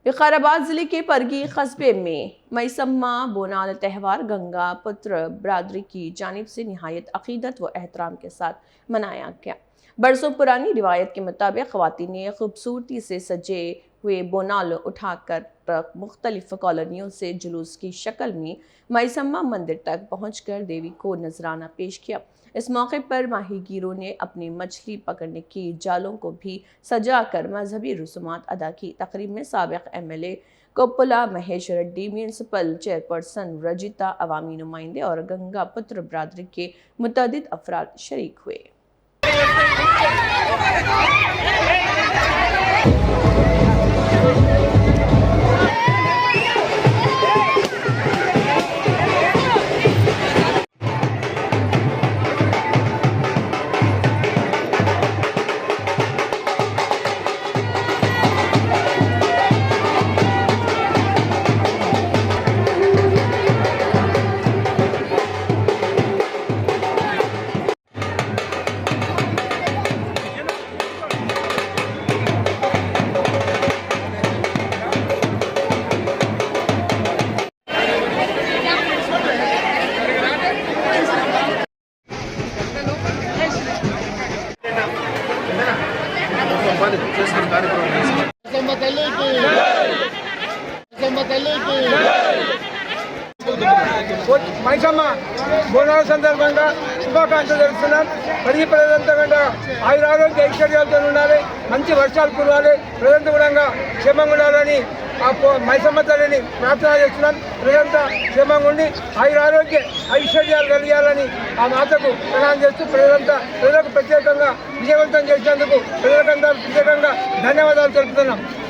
विकाराबाद जिले के परगी कस्बे में मैसम्मा बोनाल त्यौहार गंगा पुत्र बरादरी की जानिब से निहायत अकीदत व एहतराम के साथ मनाया गया। बरसों पुरानी रिवायत के मुताबिक ख्वातीन ने खूबसूरती से सजे हुए बोनाल उठाकर मुख्तलिफ कॉलोनियों से जुलूस की शक्ल में मैसम्मा मंदिर तक पहुंचकर देवी को नजराना पेश किया। इस मौके पर माहीगीरों ने अपनी मछली पकड़ने की जालों को भी सजाकर मजहबी रसूमात अदा की। तकरीब में साबिक MLA Koppula Mahesh Reddy, municipal chairperson Rajitha, अवामी नुमाइंदे और गंगा पुत्र बरादरी के मुतअद्दिद अफराद शरीक हुए। మైసమ్మ బోనాల సందర్భంగా శుభాకాంక్షలు తెలుస్తున్నాం. ప్రతి ప్రజలంతా కూడా ఆయురారోగ్య ఐశ్వర్యాలతో ఉండాలి, మంచి వర్షాలు కురవాలి, ప్రజలంతా కూడా క్షేమంగా ఉండాలని ఆ మైసమ్మ తల్లిని ప్రార్థన చేస్తున్నాం. ప్రజలంతా క్షేమంగా ఉండి ఆయురారోగ్య ఐశ్వర్యాలు కలిగాలని ఆ మాతకు ప్రణామం చేస్తూ ప్రజలకు ప్రత్యేకంగా విజయవంతం చేసినందుకు ప్రజలకంతా ప్రత్యేకంగా ధన్యవాదాలు తెలుపుతున్నాం.